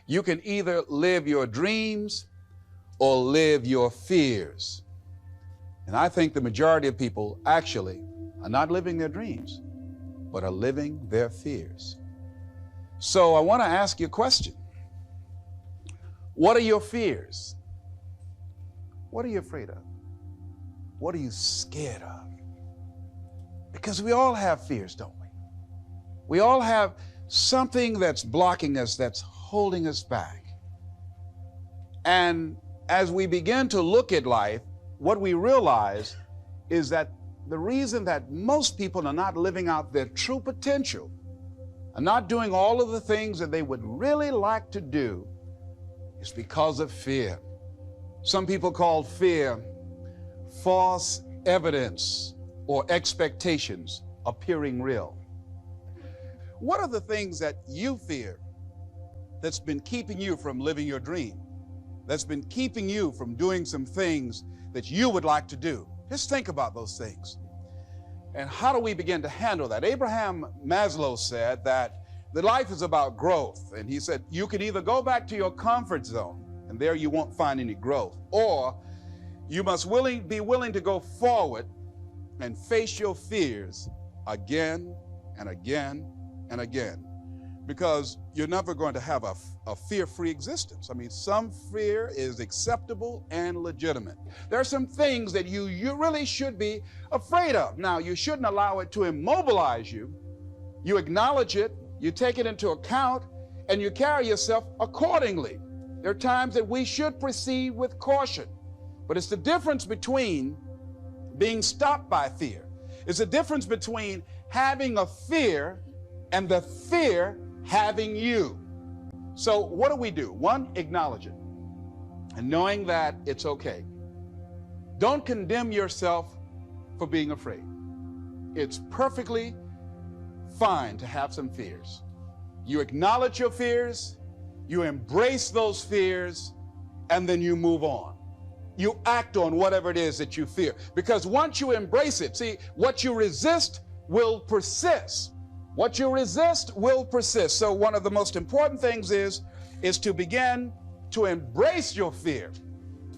You can either live your dreams or live your fears. And I think the majority of people actually are not living their dreams, but are living their fears. So I want to ask you a question. What are your fears? What are you afraid of? What are you scared of? Because we all have fears, don't we? We all have something that's blocking us, that's holding us back. And as we begin to look at life, what we realize is that the reason that most people are not living out their true potential, are not doing all of the things that they would really like to do, is because of fear. Some people call fear false evidence or expectations appearing real. What are the things that you fear that's been keeping you from living your dream? That's been keeping you from doing some things that you would like to do? Just think about those things. And how do we begin to handle that? Abraham Maslow said that life is about growth. And he said, you can either go back to your comfort zone, and there you won't find any growth, or you must be willing to go forward and face your fears again and again and again, because you're never going to have a fear-free existence. I mean, some fear is acceptable and legitimate. There are some things that you really should be afraid of. Now, you shouldn't allow it to immobilize you. You acknowledge it, you take it into account, and you carry yourself accordingly. There are times that we should proceed with caution, but it's the difference between being stopped by fear. It's the difference between having a fear and the fear having you. So what do? One, acknowledge it, and knowing that it's okay. Don't condemn yourself for being afraid. It's perfectly fine to have some fears. You acknowledge your fears, you embrace those fears, and then you move on. You act on whatever it is that you fear. Because once you embrace it, see, what you resist will persist. What you resist will persist. So one of the most important things is to begin to embrace your fear.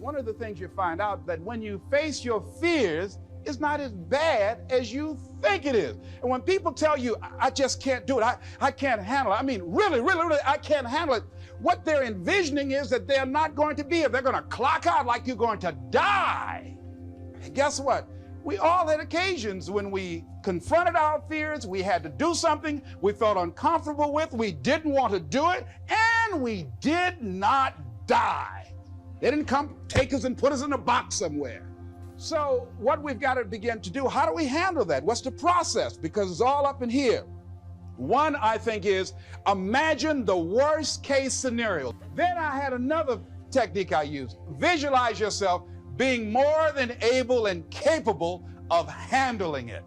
One of the things you find out that when you face your fears, it's not as bad as you think it is. And when people tell you, I just can't do it, I can't handle it, I mean, really, I can't handle it, what they're envisioning is that they're not going to be here. They're going to clock out like you're going to die. And guess what? We all had occasions when we confronted our fears, we had to do something we felt uncomfortable with, we didn't want to do it, and we did not die. They didn't come take us and put us in a box somewhere. So what we've got to begin to do, how do we handle that? What's the process? Because it's all up in here. One, I think, is imagine the worst case scenario. Then I had another technique I used. Visualize yourself being more than able and capable of handling it.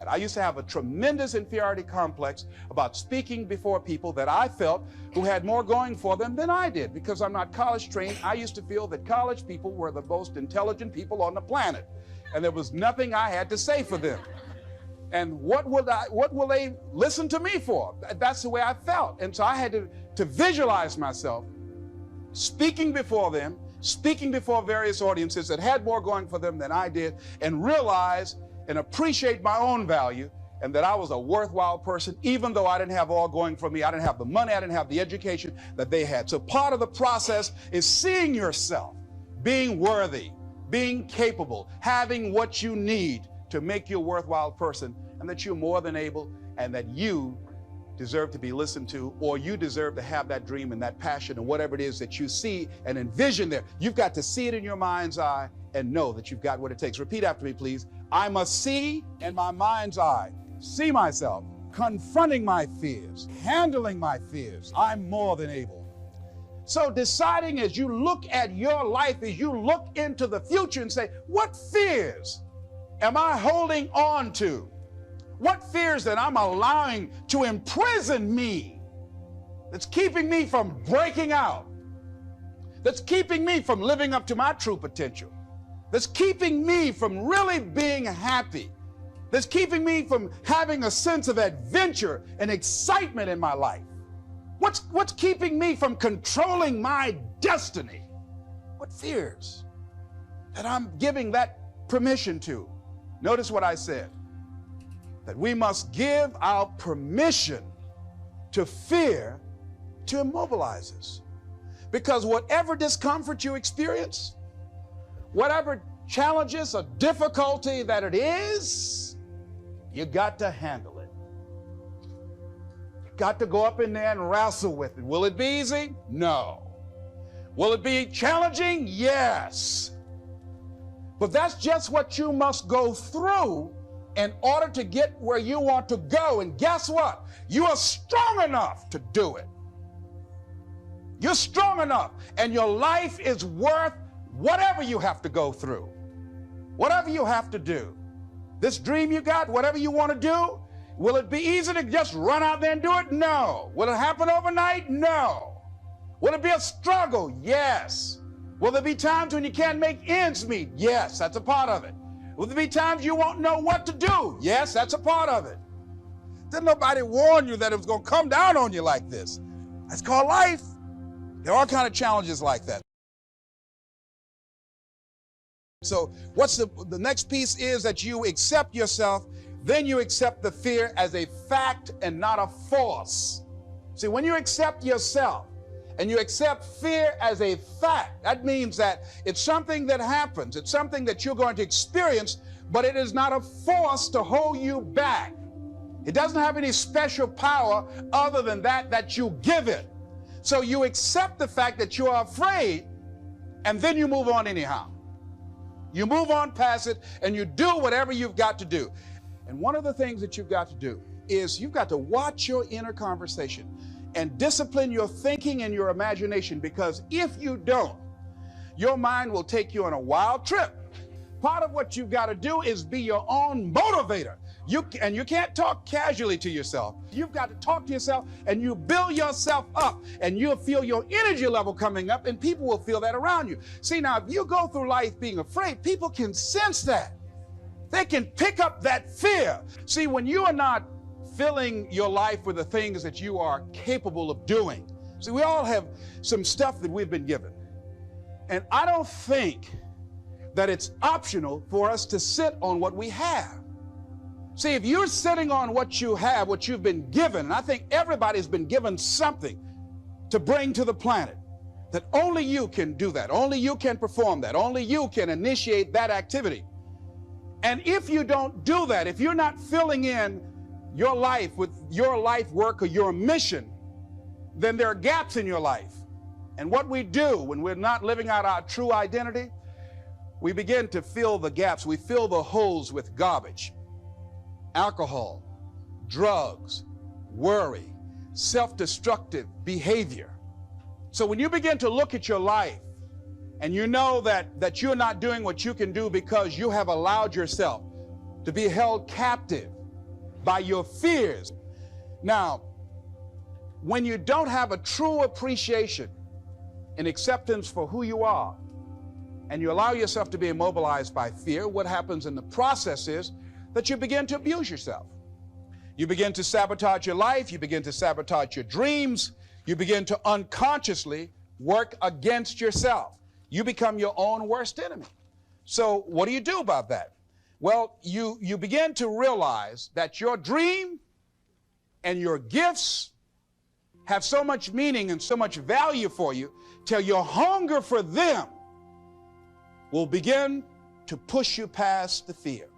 And I used to have a tremendous inferiority complex about speaking before people that I felt who had more going for them than I did. Because I'm not college trained, I used to feel that college people were the most intelligent people on the planet. And there was nothing I had to say for them. And what will they listen to me for? That's the way I felt. And so I had to visualize myself speaking before them, speaking before various audiences that had more going for them than I did, and realize and appreciate my own value, and that I was a worthwhile person, even though I didn't have all going for me. I didn't have the money, I didn't have the education that they had. So part of the process is seeing yourself being worthy, being capable, having what you need to make you a worthwhile person, and that you're more than able, and that you deserve to be listened to, or you deserve to have that dream and that passion and whatever it is that you see and envision there. You've got to see it in your mind's eye and know that you've got what it takes. Repeat after me, please. I must see in my mind's eye, see myself confronting my fears, handling my fears. I'm more than able. So deciding as you look at your life, as you look into the future and say, what fears am I holding on to? What fears that I'm allowing to imprison me, that's keeping me from breaking out, that's keeping me from living up to my true potential, that's keeping me from really being happy, that's keeping me from having a sense of adventure and excitement in my life? What's keeping me from controlling my destiny. What fears that I'm giving that permission to? Notice what I said, that we must give our permission to fear to immobilize us. Because whatever discomfort you experience, whatever challenges or difficulty that it is, you got to handle it. You got to go up in there and wrestle with it. Will it be easy? No. Will it be challenging? Yes. But that's just what you must go through in order to get where you want to go. And guess what? You are strong enough to do it. You're strong enough, and your life is worth whatever you have to go through, whatever you have to do. This dream you got, whatever you want to do, will it be easy to just run out there and do it? No. Will it happen overnight? No. Will it be a struggle? Yes. Will there be times when you can't make ends meet? Yes, that's a part of it. Will there be times you won't know what to do? Yes, that's a part of it. Didn't nobody warn you that it was going to come down on you like this? That's called life. There are all kinds of challenges like that. So what's the next piece is that you accept yourself, then you accept the fear as a fact and not a force. See, when you accept yourself and you accept fear as a fact, that means that it's something that happens. It's something that you're going to experience, but it is not a force to hold you back. It doesn't have any special power other than that you give it. So you accept the fact that you are afraid, and then you move on anyhow. You move on past it, and you do whatever you've got to do. And one of the things that you've got to do is you've got to watch your inner conversation and discipline your thinking and your imagination, because if you don't, your mind will take you on a wild trip. Part of what you've got to do is be your own motivator. You can't talk casually to yourself. You've got to talk to yourself, and you build yourself up, and you'll feel your energy level coming up, and people will feel that around you. See, now, if you go through life being afraid, people can sense that. They can pick up that fear. See, when you are not filling your life with the things that you are capable of doing. See, we all have some stuff that we've been given. And I don't think that it's optional for us to sit on what we have. See, if you're sitting on what you have, what you've been given, and I think everybody's been given something to bring to the planet, that only you can do that, only you can perform that, only you can initiate that activity. And if you don't do that, if you're not filling in your life with your life work or your mission, then there are gaps in your life. And what we do when we're not living out our true identity, we begin to fill the gaps. We fill the holes with garbage. Alcohol, drugs, worry, self-destructive behavior. So when you begin to look at your life and you know that you're not doing what you can do because you have allowed yourself to be held captive by your fears. Now, when you don't have a true appreciation and acceptance for who you are, and you allow yourself to be immobilized by fear, what happens in the process is that you begin to abuse yourself. You begin to sabotage your life, you begin to sabotage your dreams, you begin to unconsciously work against yourself. You become your own worst enemy. So what do you do about that? Well, you begin to realize that your dream and your gifts have so much meaning and so much value for you till your hunger for them will begin to push you past the fear.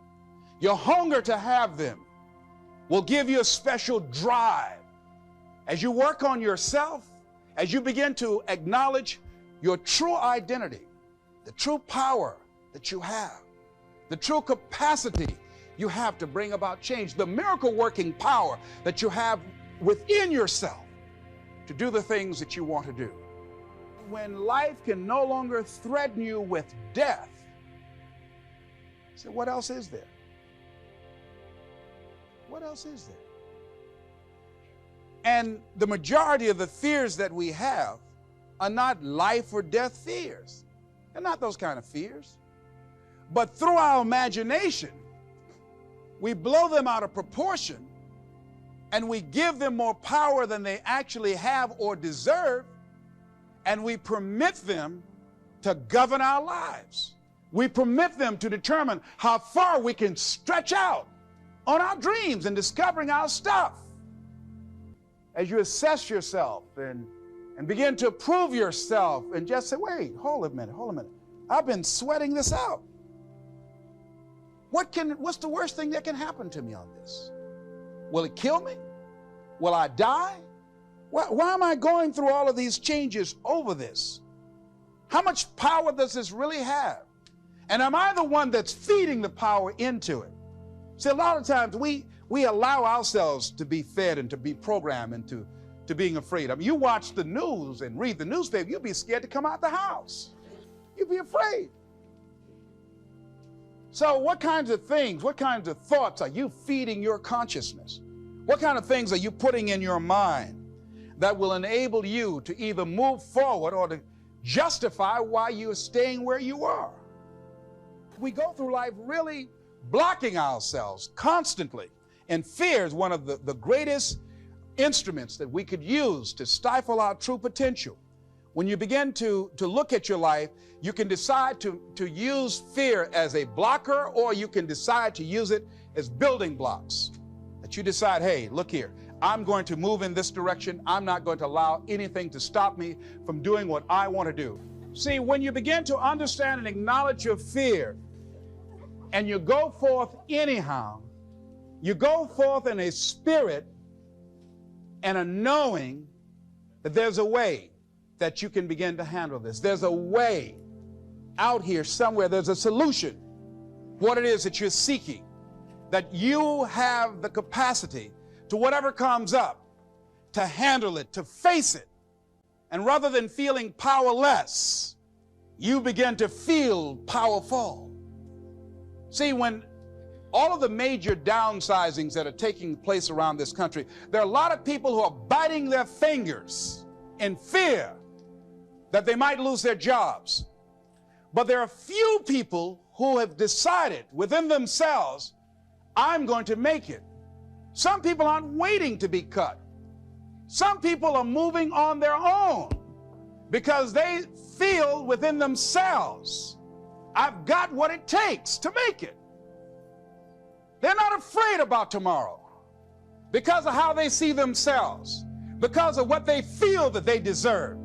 Your hunger to have them will give you a special drive. As you work on yourself, as you begin to acknowledge your true identity, the true power that you have, the true capacity you have to bring about change, the miracle-working power that you have within yourself to do the things that you want to do. When life can no longer threaten you with death, so what else is there? What else is there? And the majority of the fears that we have are not life or death fears. They're not those kind of fears. But through our imagination, we blow them out of proportion, and we give them more power than they actually have or deserve, and we permit them to govern our lives. We permit them to determine how far we can stretch out on our dreams and discovering our stuff. As you assess yourself and begin to prove yourself and just say, wait, hold a minute. I've been sweating this out. What's the worst thing that can happen to me on this? Will it kill me? Will I die? Why am I going through all of these changes over this? How much power does this really have? And am I the one that's feeding the power into it? See, a lot of times we allow ourselves to be fed and to be programmed into being afraid. I mean, you watch the news and read the newspaper, you'll be scared to come out the house. You'll be afraid. So what kinds of things, what kinds of thoughts are you feeding your consciousness? What kind of things are you putting in your mind that will enable you to either move forward or to justify why you're staying where you are? We go through life really blocking ourselves constantly. And fear is one of the greatest instruments that we could use to stifle our true potential. When you begin to look at your life, you can decide to use fear as a blocker, or you can decide to use it as building blocks. That you decide, hey, look here, I'm going to move in this direction. I'm not going to allow anything to stop me from doing what I want to do. See, when you begin to understand and acknowledge your fear, and you go forth anyhow, you go forth in a spirit and a knowing that there's a way that you can begin to handle this. There's a way out here somewhere. There's a solution. What it is that you're seeking, that you have the capacity to whatever comes up, to handle it, to face it. And rather than feeling powerless, you begin to feel powerful. See, when all of the major downsizings that are taking place around this country, there are a lot of people who are biting their fingers in fear that they might lose their jobs. But there are few people who have decided within themselves, I'm going to make it. Some people aren't waiting to be cut. Some people are moving on their own because they feel within themselves, I've got what it takes to make it. They're not afraid about tomorrow because of how they see themselves, because of what they feel that they deserve,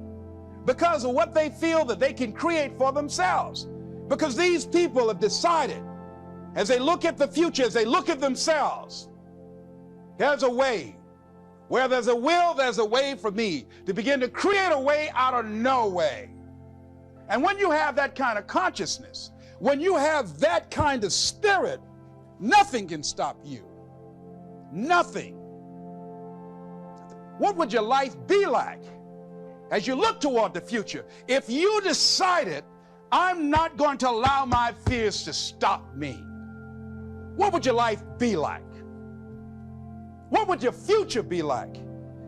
because of what they feel that they can create for themselves. Because these people have decided, as they look at the future, as they look at themselves, there's a way. Where there's a will, there's a way for me to begin to create a way out of no way. And when you have that kind of consciousness, when you have that kind of spirit, nothing can stop you. Nothing. What would your life be like as you look toward the future if you decided, I'm not going to allow my fears to stop me? What would your life be like? What would your future be like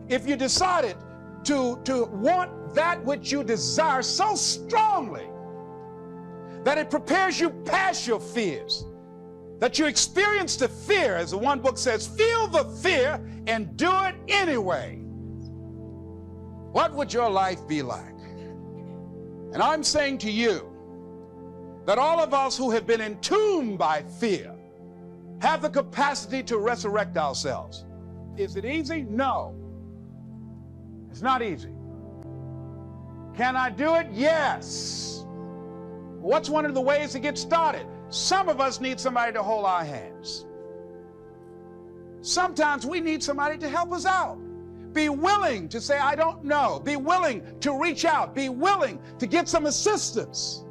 if you decided to want that which you desire so strongly that it prepares you past your fears, that you experience the fear, as the one book says, feel the fear and do it anyway? What would your life be like? And I'm saying to you that all of us who have been entombed by fear have the capacity to resurrect ourselves. Is it easy? No. It's not easy. Can I do it? Yes. What's one of the ways to get started? Some of us need somebody to hold our hands. Sometimes we need somebody to help us out. Be willing to say, I don't know. Be willing to reach out. Be willing to get some assistance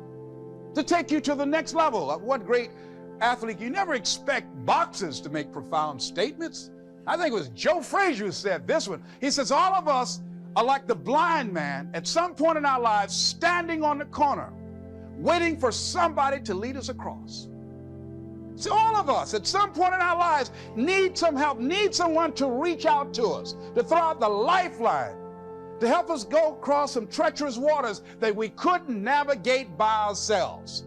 to take you to the next level. What great athlete. You never expect boxers to make profound statements. I think it was Joe Frazier who said this one. He says, all of us are like the blind man at some point in our lives standing on the corner, waiting for somebody to lead us across. See, all of us at some point in our lives need some help, need someone to reach out to us, to throw out the lifeline, to help us go across some treacherous waters that we couldn't navigate by ourselves.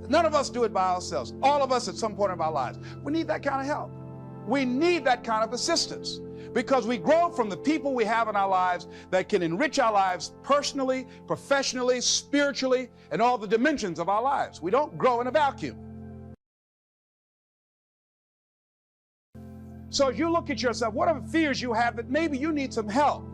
None of us do it by ourselves. All of us at some point in our lives. We need that kind of help. We need that kind of assistance. because we grow from the people we have in our lives that can enrich our lives personally, professionally, spiritually, and all the dimensions of our lives. We don't grow in a vacuum. So as you look at yourself, what are the fears you have that maybe you need some help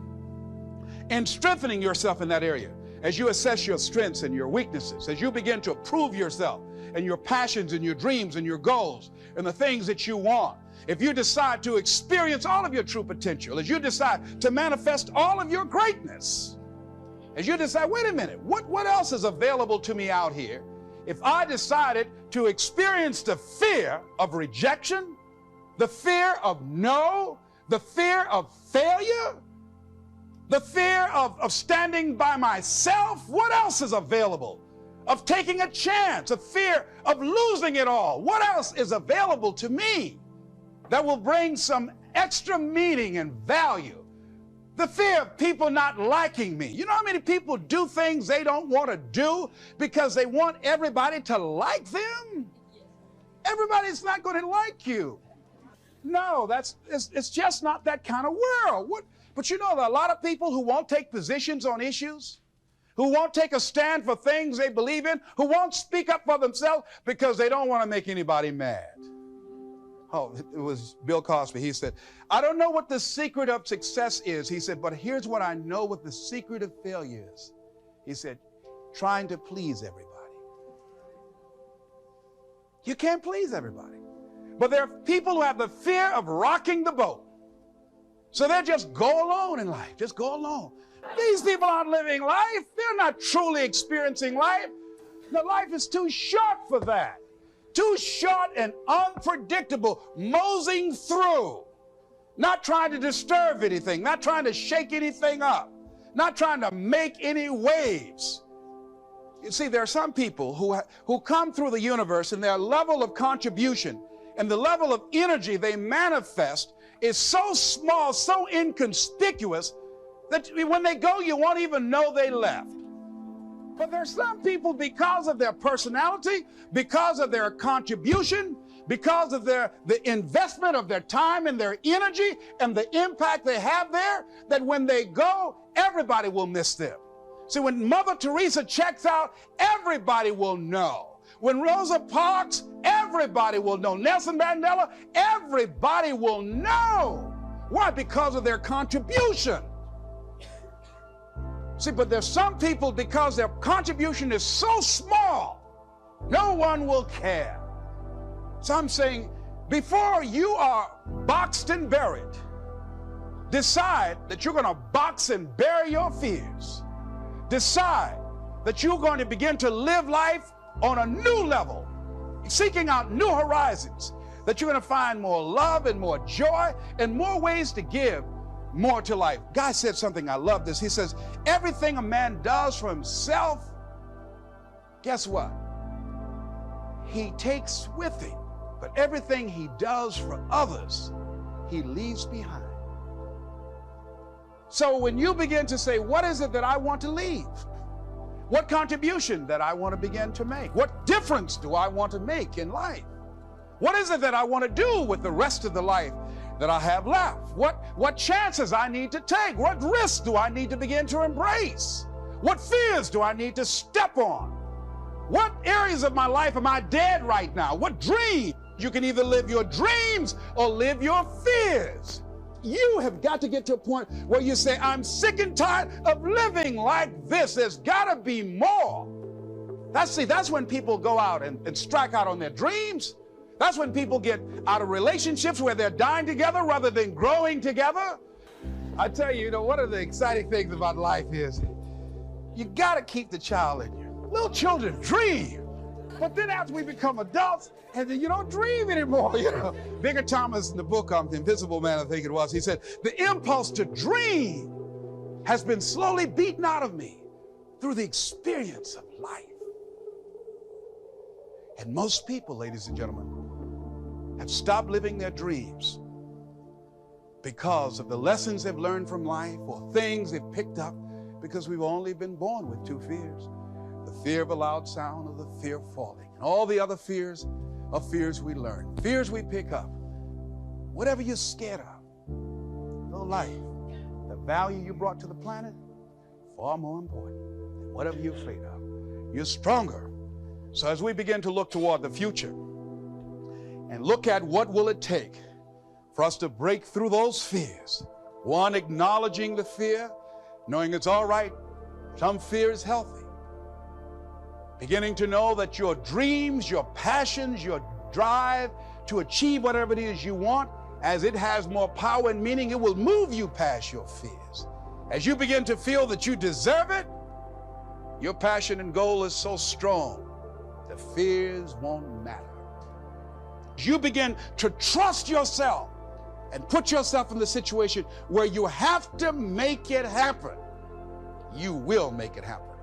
in strengthening yourself in that area? As you assess your strengths and your weaknesses, as you begin to approve yourself and your passions and your dreams and your goals and the things that you want, if you decide to experience all of your true potential, as you decide to manifest all of your greatness, as you decide, wait a minute, what else is available to me out here if I decided to experience the fear of rejection, the fear of no, the fear of failure, the fear of standing by myself? What else is available? Of taking a chance, a fear of losing it all. What else is available to me that will bring some extra meaning and value? The fear of people not liking me. You know how many people do things they don't want to do because they want everybody to like them? Everybody's not going to like you. No, it's just not that kind of world. But you know, there are a lot of people who won't take positions on issues, who won't take a stand for things they believe in, who won't speak up for themselves because they don't want to make anybody mad. Oh, it was Bill Cosby. He said, I don't know what the secret of success is. He said, but here's what I know what the secret of failure is. He said, trying to please everybody. You can't please everybody. But there are people who have the fear of rocking the boat. So they just go alone in life, just go alone. These people aren't living life. They're not truly experiencing life. The life is too short for that. Too short and unpredictable, moseying through, not trying to disturb anything, not trying to shake anything up, not trying to make any waves. You see, there are some people who come through the universe and their level of contribution and the level of energy they manifest is so small, so inconspicuous, that when they go, you won't even know they left. But there's some people, because of their personality, because of their contribution, because of the investment of their time and their energy and the impact they have there, that when they go, everybody will miss them. See, when Mother Teresa checks out, everybody will know. When Rosa Parks, everybody will know. Nelson Mandela, everybody will know. Why? Because of their contribution. See, but there's some people, because their contribution is so small, no one will care. So I'm saying, before you are boxed and buried, decide that you're going to box and bury your fears. Decide that you're going to begin to live life on a new level, seeking out new horizons, that you're going to find more love and more joy and more ways to give more to life. Guy said something, I love this. He says, everything a man does for himself, guess what? He takes with him. But everything he does for others, he leaves behind. So when you begin to say, what is it that I want to leave? What contribution that I want to begin to make? What difference do I want to make in life? What is it that I want to do with the rest of the life that I have left? What chances I need to take? What risks do I need to begin to embrace? What fears do I need to step on? What areas of my life am I dead right now? What dreams? You can either live your dreams or live your fears. You have got to get to a point where you say, I'm sick and tired of living like this. There's got to be more. That's when people go out and strike out on their dreams. That's when people get out of relationships where they're dying together rather than growing together. I tell you, one of the exciting things about life is you got to keep the child in you. Little children dream. But then as we become adults, and then you don't dream anymore, Bigger Thomas in the book, The Invisible Man, I think it was, he said, the impulse to dream has been slowly beaten out of me through the experience of life. And most people, ladies and gentlemen, have stopped living their dreams because of the lessons they've learned from life or things they've picked up, because we've only been born with two fears. The fear of a loud sound or the fear of falling. And all the other fears are fears we learn, fears we pick up. Whatever you're scared of, single life, the value you brought to the planet, far more important than whatever you're afraid of. You're stronger. So as we begin to look toward the future and look at what will it take for us to break through those fears, one, acknowledging the fear, knowing it's all right, some fear is healthy. Beginning to know that your dreams, your passions, your drive to achieve whatever it is you want, as it has more power and meaning, it will move you past your fears. As you begin to feel that you deserve it, your passion and goal is so strong, the fears won't matter. As you begin to trust yourself and put yourself in the situation where you have to make it happen, you will make it happen.